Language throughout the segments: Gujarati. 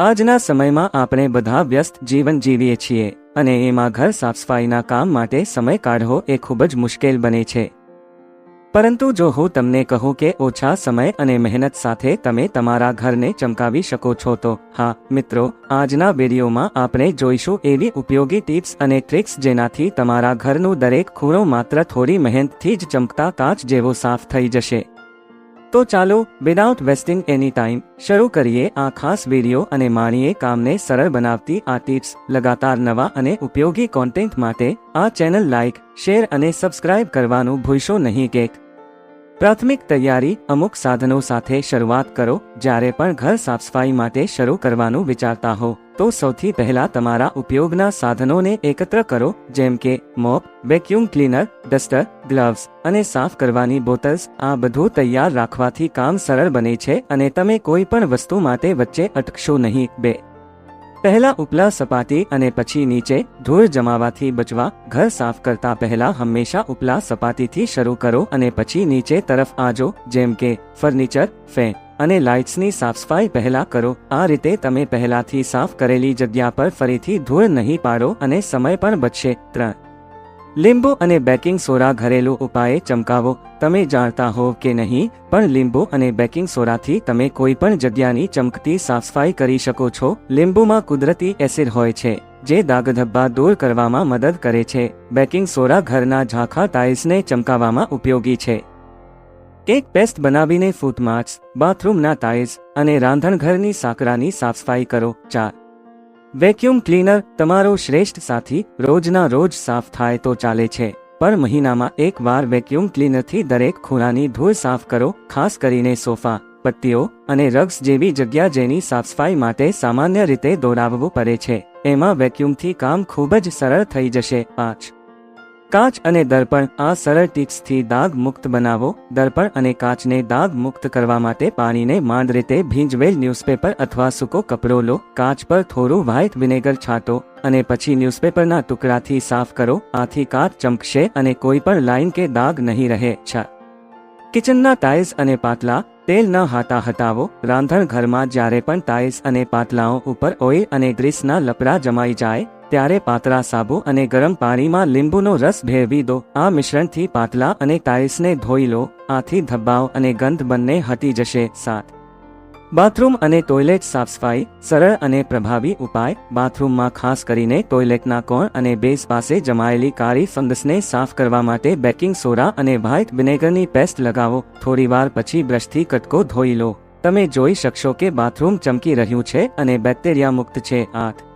આજના સમયમાં આપણે બધા વ્યસ્ત જીવન જીવીએ છીએ અને એમાં ઘર સાફસફાઈના કામ માટે સમય કાઢવો એ ખૂબ જ મુશ્કેલ બને છે। પરંતુ જો હું તમને કહું કે ઓછા સમય અને મહેનત સાથે તમે તમારા ઘરને ચમકાવી શકો છો તો હા મિત્રો, આજના વિડીયોમાં આપણે જોઈશું એવી ઉપયોગી ટિપ્સ અને ટ્રિક્સ જેનાથી તમારા ઘરનું દરેક ખૂણો માત્ર થોડી મહેનતથી જ ચમકતા કાચ જેવો સાફ થઈ જશે। તો ચાલો વિધાઉટ વેસ્ટિંગ એની ટાઈમ શરૂ કરીએ આ ખાસ વિડીયો અને માણીએ કામને સરળ બનાવતી આ ટિપ્સ। લગાતાર નવા અને ઉપયોગી કોન્ટેન્ટ માટે આ ચેનલ લાઇક, શેર અને સબસ્ક્રાઇબ કરવાનું ભૂલશો નહીં। કે પ્રાથમિક તૈયારી, અમુક સાધનો સાથે શરૂઆત કરો। જ્યારે પણ ઘર સાફસફાઈ માટે શરૂ કરવાનું વિચારતા હો તો સૌથી પહેલા તમારા ઉપયોગના સાધનોને એકત્ર કરો, જેમ કે mop, vacuum cleaner, duster, gloves અને સાફ કરવાની બોટલ્સ। આ બધું તૈયાર રાખવાથી કામ સરળ બને છે અને તમે કોઈ પણ વસ્તુ માટે વચ્ચે અટકશો નહીં। 2. પહેલા ઉપલા સપાટી અને પછી નીચે ધૂળ જમાવાથી બચવા ઘર સાફ કરતા પહેલા હંમેશા ઉપલા સપાટીથી શરૂ કરો અને પછી નીચે તરફ આજો, જેમ કે ફર્નિચર, ફેન અને લાઇટ્સની સાફસફાઈ પહેલા કરો। આ રીતે તમે પહેલાથી સાફ કરેલી જગ્યા પર ફરીથી ધૂળ નહીં પાડો અને સમય પણ બચશે। 3. લીંબુ અને બેકિંગ સોડા ઘરેલું ઉપાય ચમકાવો। તમે જાણતા હો કે નહીં, પણ લીંબુ અને બેકિંગ સોડાથી તમે કોઈ પણ જગ્યાની ચમકતી સાફસફાઈ કરી શકો છો। લીંબુમાં કુદરતી એસિડ હોય છે જે ડાઘ દૂર કરવામાં મદદ કરે છે। બેકિંગ સોડા ઘરના ઝાંખા ટાઇલ્સને ચમકાવવામાં ઉપયોગી છે। એક પેસ્ટ બનાવીને ફૂટમાર્ક્સ, બાથરૂમના ટાઇલ્સ અને રાંધણઘરની સાંકડાની સાફસફાઈ કરો। 4. વેક્યુમ ક્લીનર તમારો શ્રેષ્ઠ સાથી। રોજના રોજ સાફ થાય તો ચાલે છે, પણ મહિનામાં એક વાર વેક્યુમ ક્લીનરથી દરેક ખૂણાની ધૂળ સાફ કરો, ખાસ કરીને સોફા, પટ્ટીઓ અને રગ્સ જેવી જગ્યા જેની સાફસફાઈ માટે સામાન્ય રીતે દોડાવવું પડે છે। એમાં વેક્યુમથી કામ ખૂબ જ સરળ થઈ જશે। 5. કાચ અને દર્પણ આ સરળ ટિપ્સથી દાગ મુક્ત બનાવો। દર્પણ અને કાચને દાગ મુક્ત કરવા માટે પાણીને માંડ રીતે ભીંજવેલ ન્યૂઝપેપર અથવા સૂકો કપડો લો। કાચ પર થોડું વ્હાઇટ વિનેગર છાંટો અને પછી ન્યૂઝપેપરના ટુકડાથી સાફ કરો। આથી કાચ ચમકશે અને કોઈ પણ લાઇન કે દાગ નહીં રહે। 6. કિચનના ટાઇલ્સ અને પાટલા તેલના હાટા હટાવો। રાંધણ ઘરમાં જ્યારે પણ ટાઇલ્સ અને પાટલાઓ ઉપર ઓઇલ અને ગ્રીસના લપડા જમાઈ જાય ત્યારે પાતળા સાબુ અને ગરમ પાણીમાં લીંબુનો રસ ભેળવી દો। આ મિશ્રણથી પાટલા અને ટાઇલ્સને ધોઈ લો, આથી ધબ્બાઓ અને ગંધ બંને હટી જશે। 7. બાથરૂમ અને ટોયલેટ સાફસફાઈ સરળ અને પ્રભાવી ઉપાય। બાથરૂમમાં ખાસ કરીને ટોયલેટના કોણ અને બેઝ પાસે જમાયેલી કાળી ફંગસને સાફ કરવા માટે બેકિંગ સોડા અને વ્હાઇટ વિનેગરની પેસ્ટ લગાવો। થોડીવાર પછી બ્રશથી કટકો ધોઈ લો, તમે જોઈ શકશો કે બાથરૂમ ચમકી રહ્યું છે અને બેક્ટેરિયા મુક્ત છે। 8.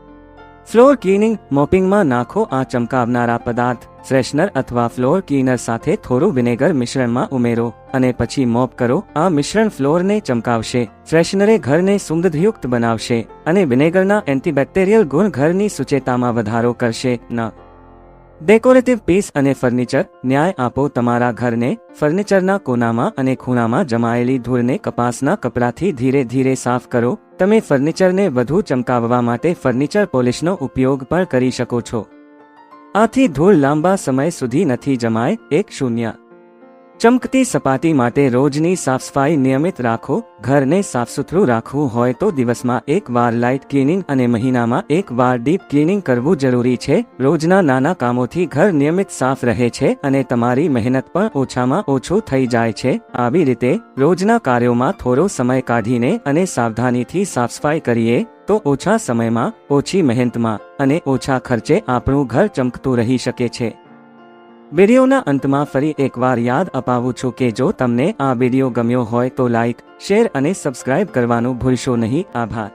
ફ્લોર ક્લીનિંગ મોપિંગમાં નાખો આ ચમકાવનારા પદાર્થ। ફ્રેશનર અથવા ફ્લોર ક્લીનર સાથે થોડું વિનેગર મિશ્રણમાં ઉમેરો અને પછી મોપ કરો। આ મિશ્રણ ફ્લોરને ચમકાવશે, ફ્રેશનરે ઘરને સુગંધયુક્ત બનાવશે અને વિનેગરના એન્ટીબેક્ટેરિયલ ગુણ ઘરની શુચિતામાં વધારો કરશે। 9. ડેકોરેટિવ પીસ અને ફર્નિચર ન્યાય આપો તમારા ઘરને। ફર્નિચરના કોનામાં અને ખૂણામાં જમાયેલી ધૂળને કપાસના કપડાથી ધીરે ધીરે સાફ કરો। તમે ફર્નિચરને વધુ ચમકાવવા માટે ફર્નિચર પોલિશનો ઉપયોગ પણ કરી શકો છો, આથી ધૂળ લાંબા સમય સુધી નથી જમાય। 1. ચમકતી સપાટી માટે રોજની સાફસફાઈ નિયમિત રાખો। ઘરને સાફસૂથરું રાખવું હોય તો દિવસમાં એક વાર લાઇટ ક્લીનિંગ અને મહિનામાં એક વાર ડીપ ક્લીનિંગ કરવું જરૂરી છે। રોજના નાના કામોથી ઘર નિયમિત સાફ રહે છે અને તમારી મહેનત પણ ઓછામાં ઓછું થઈ જાય છે। આવી રીતે રોજના કાર્યોમાં થોડો સમય કાઢીને અને સાવધાનીથી સાફસફાઈ કરીએ તો ઓછા સમયમાં, ઓછી મહેનતમાં અને ઓછા ખર્ચે આપણું ઘર ચમકતું રહી શકે છે। વિડીયોના અંતમાં ફરી એકવાર યાદ અપાવું છું કે જો તમને આ વિડીયો ગમ્યો હોય તો લાઇક, શેર અને સબસ્ક્રાઇબ કરવાનું ભૂલશો નહીં। આભાર।